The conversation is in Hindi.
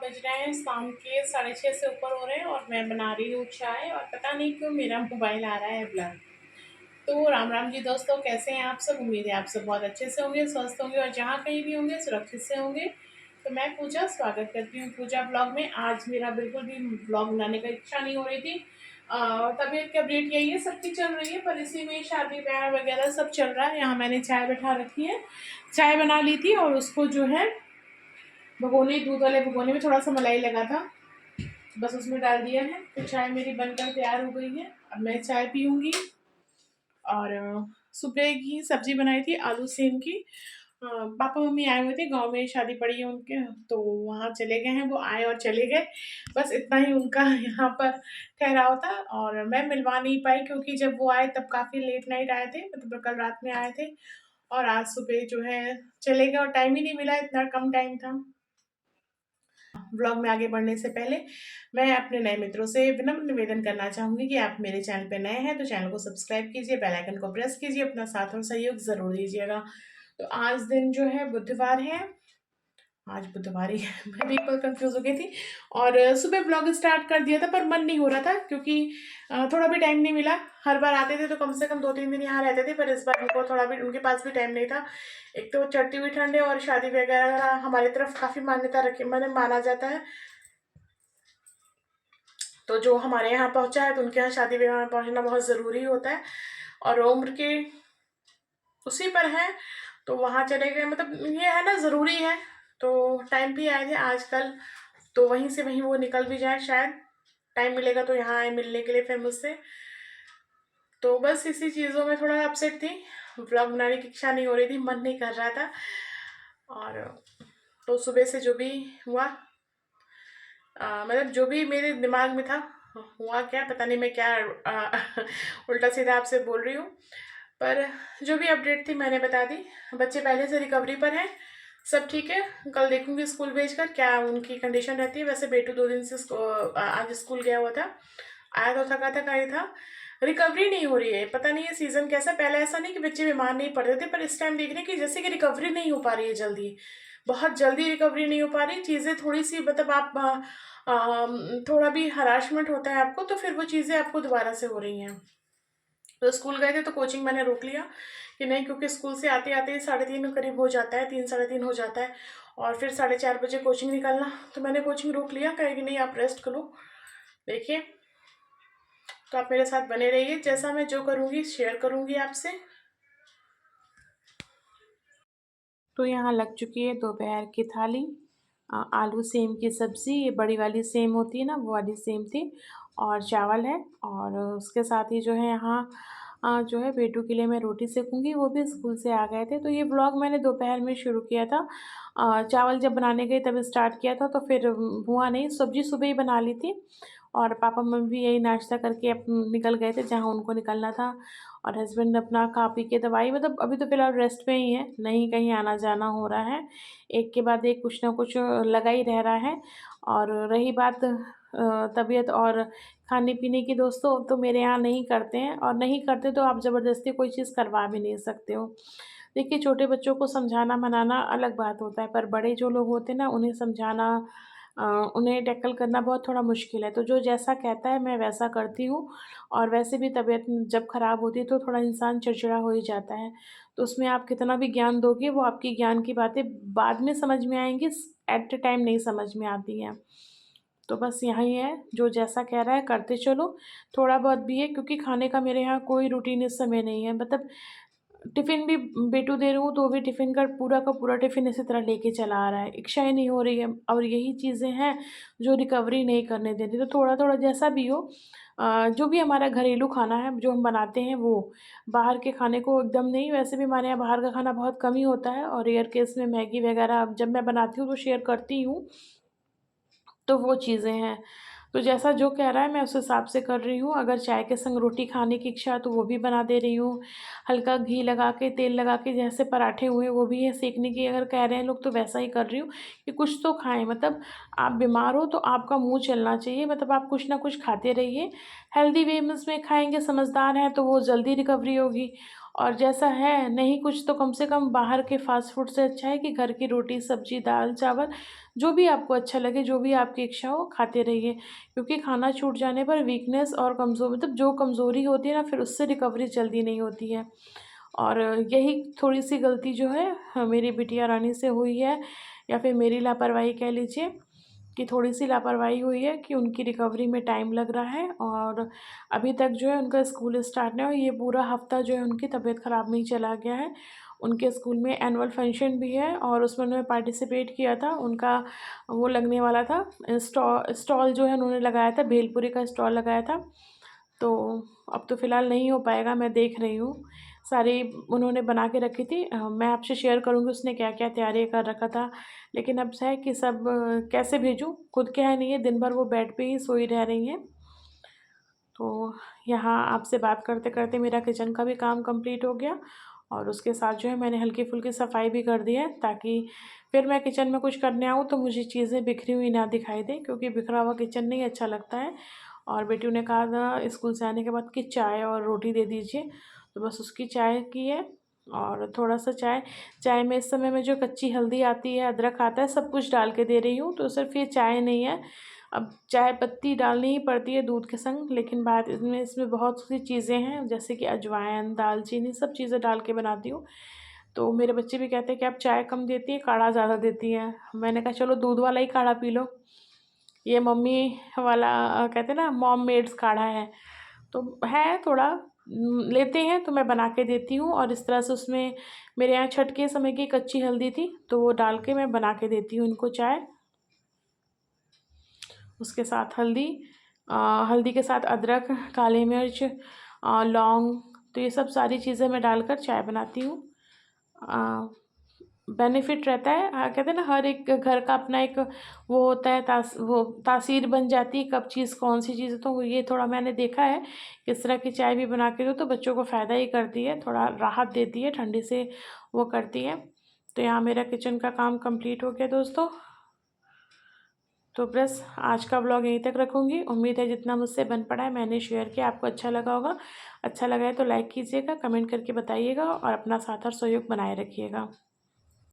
बज रहे हैं शाम के 6:30 से ऊपर हो रहे हैं और मैं बना रही हूँ चाय और पता नहीं क्यों मेरा मोबाइल आ रहा है ब्लर। तो राम राम जी दोस्तों, कैसे हैं आप सब? उम्मीद है आप सब बहुत अच्छे से होंगे, स्वस्थ होंगे और जहाँ कहीं भी होंगे सुरक्षित से होंगे। तो मैं पूजा स्वागत करती हूँ पूजा ब्लॉग में। आज मेरा बिल्कुल भी ब्लॉग बनाने का इच्छा नहीं हो रही थी। तबीयत की अपडेट यही है, सबकी चल रही है, पर इसी में शादी ब्याह वगैरह सब चल रहा है। यहाँ मैंने चाय बैठा रखी है, चाय बना ली थी और उसको जो है भगोने, दूध वाले भगोने में थोड़ा सा मलाई लगा था, बस उसमें डाल दिया है। तो चाय मेरी बनकर तैयार हो गई है, अब मैं चाय पीऊँगी। और सुबह की सब्ज़ी बनाई थी आलू सेम की। पापा मम्मी आए हुए थे, गाँव में शादी पड़ी है उनके, तो वहाँ चले गए हैं। वो आए और चले गए, बस इतना ही उनका यहाँ पर ठहराव था। और मैं मिलवा नहीं पाई क्योंकि जब वो आए तब काफ़ी लेट नाइट आए थे, मतलब कल रात में आए थे और आज सुबह जो है चले गए और टाइम ही नहीं मिला, इतना कम टाइम था। ब्लॉग में आगे बढ़ने से पहले मैं अपने नए मित्रों से विनम्र निवेदन करना चाहूँगी कि आप मेरे चैनल पे नए हैं तो चैनल को सब्सक्राइब कीजिए, बेल आइकन को प्रेस कीजिए, अपना साथ और सहयोग ज़रूर दीजिएगा। तो आज दिन जो है बुधवार है, आज बुधवार ही है। मैं भी एक बार कंफ्यूज हो गई थी और सुबह ब्लॉग स्टार्ट कर दिया था पर मन नहीं हो रहा था क्योंकि थोड़ा भी टाइम नहीं मिला। हर बार आते थे तो कम से कम 2-3 दिन यहाँ रहते थे, पर इस बार उनको थोड़ा भी, उनके पास भी टाइम नहीं था। एक तो चढ़ती हुई ठंड है और शादी वगैरह हमारी तरफ काफ़ी मान्यता रखी, मैंने माना जाता है। तो जो हमारे यहाँ पहुँचा है तो उनके यहाँ शादी विवाह में पहुँचना बहुत ज़रूरी होता है और उम्र के उसी पर है तो वहाँ चले गए, मतलब ये है ना, ज़रूरी है। तो टाइम भी आए थे आजकल, तो वहीं से वहीं वो निकल भी जाए, शायद टाइम मिलेगा तो यहाँ आए मिलने के लिए फिर मुझसे। तो बस इसी चीज़ों में थोड़ा अपसेट थी, व्लॉग बनाने की इच्छा नहीं हो रही थी, मन नहीं कर रहा था। और तो सुबह से जो भी हुआ, मतलब जो भी मेरे दिमाग में था हुआ, क्या पता नहीं, मैं क्या उल्टा सीधा आपसे बोल रही हूँ, पर जो भी अपडेट थी मैंने बता दी। बच्चे पहले से रिकवरी पर हैं, सब ठीक है। कल देखूंगी स्कूल भेजकर क्या उनकी कंडीशन रहती है। वैसे बेटू 2 दिन से आज स्कूल गया हुआ था, आया तो थका थका ही था। रिकवरी नहीं हो रही है, पता नहीं ये सीज़न कैसा। पहले ऐसा नहीं कि बच्चे बीमार नहीं पड़ते थे, पर इस टाइम देख रहे हैं कि जैसे कि रिकवरी नहीं हो पा रही है जल्दी, बहुत जल्दी रिकवरी नहीं हो पा रही। चीज़ें थोड़ी सी, मतलब आप थोड़ा भी हरासमेंट होता है आपको तो फिर वो चीज़ें आपको दोबारा से हो रही हैं। तो स्कूल गए थे तो कोचिंग मैंने रोक लिया कि नहीं, क्योंकि स्कूल से आते आते ही 3:30 करीब हो जाता है, 3 साढ़े 3 हो जाता है और फिर 4:30 बजे कोचिंग निकलना। तो मैंने कोचिंग रोक लिया, कहे कि नहीं आप रेस्ट करो। देखिए, तो आप मेरे साथ बने रहिए, जैसा मैं जो करूँगी शेयर करूँगी आपसे। तो यहाँ लग चुकी है दोपहर की थाली। आलू सेम की सब्ज़ी, ये बड़ी वाली सेम होती है ना, वो वाली सेम थी और चावल है। और उसके साथ ही जो है यहाँ जो है बेटू के लिए मैं रोटी सेकूँगी, वो भी स्कूल से आ गए थे। तो ये व्लॉग मैंने दोपहर में शुरू किया था। चावल जब बनाने गई तब स्टार्ट किया था, तो फिर हुआ नहीं। सब्ज़ी सुबह ही बना ली थी और पापा मम्मी भी यही नाश्ता करके निकल गए थे जहाँ उनको निकलना था। और हस्बैंड अपना खा पी के दवाई, मतलब अभी तो फ़िलहाल रेस्ट पे ही है, नहीं कहीं आना-जाना हो रहा है। एक के बाद एक कुछ ना कुछ लगा ही रह रहा है। और रही बात तबीयत और खाने-पीने की दोस्तों, तो मेरे यहाँ नहीं करते हैं और नहीं करते तो आप ज़बरदस्ती कोई चीज़ करवा भी नहीं सकते हो। देखिए, छोटे बच्चों को समझाना-मनाना अलग बात होता है, पर बड़े जो लोग होते हैं ना, उन्हें समझाना, अ, उन्हें टैकल करना बहुत थोड़ा मुश्किल है। तो जो जैसा कहता है मैं वैसा करती हूँ। और वैसे भी तबीयत जब ख़राब होती है तो थोड़ा इंसान चिड़चिड़ा हो ही जाता है। तो उसमें आप कितना भी ज्ञान दोगे, वो आपकी ज्ञान की बातें बाद में समझ में आएँगी, एट द टाइम नहीं समझ में आती हैं। तो बस यही है, जो जैसा कह रहा है करते चलो। थोड़ा बहुत भी है क्योंकि खाने का मेरे यहाँ कोई रूटीन इस समय नहीं है। मतलब टिफ़िन भी बेटू दे रही हूँ तो भी टिफ़िन का पूरा टिफ़िन इसी तरह लेके चला आ रहा है। इच्छा ही नहीं हो रही है और यही चीज़ें हैं जो रिकवरी नहीं करने दे रही। तो थोड़ा-थोड़ा जैसा भी हो, जो भी हमारा घरेलू खाना है, जो हम बनाते हैं वो, बाहर के खाने को एकदम नहीं। वैसे भी हमारे यहाँ बाहर का खाना बहुत कम ही होता है और रेयर केस में मैगी वग़ैरह जब मैं बनाती हूँ तो शेयर करती हूँ। तो वो चीज़ें हैं। तो जैसा जो कह रहा है मैं उस हिसाब से कर रही हूँ। अगर चाय के संग रोटी खाने की इच्छा है तो वो भी बना दे रही हूँ। हल्का घी लगा के, तेल लगा के, जैसे पराठे हुए वो भी है सेकने की, अगर कह रहे हैं लोग तो वैसा ही कर रही हूँ कि कुछ तो खाएँ। मतलब आप बीमार हो तो आपका मुँह चलना चाहिए, मतलब आप कुछ ना कुछ खाते रहिए। हेल्दी वे में उसमें खाएँगे, समझदार हैं तो वो जल्दी रिकवरी होगी। और जैसा है नहीं कुछ तो कम से कम बाहर के फ़ास्ट फूड से अच्छा है कि घर की रोटी, सब्ज़ी, दाल, चावल जो भी आपको अच्छा लगे, जो भी आपकी इच्छा हो खाते रहिए। क्योंकि खाना छूट जाने पर वीकनेस और मतलब जो कमज़ोरी होती है ना फिर उससे रिकवरी जल्दी नहीं होती है। और यही थोड़ी-सी गलती जो है मेरी बिटिया रानी से हुई है या फिर मेरी लापरवाही कह लीजिए कि थोड़ी-सी लापरवाही हुई है कि उनकी रिकवरी में टाइम लग रहा है और अभी तक जो है उनका स्कूल स्टार्ट नहीं हुआ। ये पूरा हफ़्ता जो है उनकी तबीयत ख़राब में ही चला गया है। उनके स्कूल में एनुअल फंक्शन भी है और उसमें उन्होंने पार्टिसिपेट किया था। उनका वो लगने वाला था स्टॉल जो है उन्होंने लगाया था, भेलपूरी का स्टॉल लगाया था। तो अब तो फ़िलहाल नहीं हो पाएगा, मैं देख रही हूँ। सारी उन्होंने बना के रखी थी। मैं आपसे शेयर करूँगी उसने क्या-क्या तैयारी कर रखा था। लेकिन अब है कि सब कैसे भेजूँ? खुद के यहाँ नहीं है, दिन भर वो बेड पे ही सोई रह रही हैं। तो यहाँ आपसे बात करते-करते मेरा किचन का भी काम कंप्लीट हो गया और उसके साथ जो है मैंने हल्की-फुल्की सफाई भी कर दी है ताकि फिर मैं किचन में कुछ करने आऊँ तो मुझे चीज़ें बिखरी हुई ना दिखाई दें क्योंकि बिखरा हुआ किचन नहीं अच्छा लगता है। और बेटी ने कहा था स्कूल से आने के बाद कि चाय और रोटी दे दीजिए, तो बस उसकी चाय की है और थोड़ा-सा चाय में इस समय में जो कच्ची हल्दी आती है, अदरक आता है, सब कुछ डाल के दे रही हूँ, तो सिर्फ़ ये चाय नहीं है। अब चाय पत्ती डालनी ही पड़ती है दूध के संग, लेकिन बात इसमें बहुत सी चीज़ें हैं, जैसे कि अजवाइन, दालचीनी सब चीज़ें डाल के बनाती हूँ। तो मेरे बच्चे भी कहते हैं कि आप चाय कम देती हैं, काढ़ा ज़्यादा देती हैं। मैंने कहा चलो दूध वाला ही काढ़ा पी लो, ये मम्मी वाला कहते हैं ना मॉम मेड्स काढ़ा है। तो है थोड़ा लेते हैं तो मैं बना के देती हूँ और इस तरह से उसमें मेरे यहाँ छठ के समय की कच्ची हल्दी थी, तो वो डाल के मैं बना के देती हूँ इनको चाय। उसके साथ हल्दी के साथ अदरक, काली मिर्च लौंग, तो ये सब सारी चीज़ें मैं डालकर चाय बनाती हूँ। अ, बेनिफिट रहता है कहते हैं ना हर एक घर का अपना एक वो होता है तासीर बन जाती है कब चीज़ कौन-सी चीज़ है, तो ये थोड़ा मैंने देखा है, इस तरह की चाय भी बना के दो तो बच्चों को फ़ायदा ही करती है, थोड़ा राहत देती है, ठंडी से वो करती है। तो यहाँ मेरा किचन का काम कंप्लीट हो गया दोस्तों। तो बस आज का व्लॉग यहीं तक रखूँगी। उम्मीद है जितना मुझसे बन पड़ा है मैंने शेयर किया आपको अच्छा लगा होगा। अच्छा लगा है तो लाइक कीजिएगा, कमेंट करके बताइएगा और अपना साथ और सहयोग बनाए रखिएगा।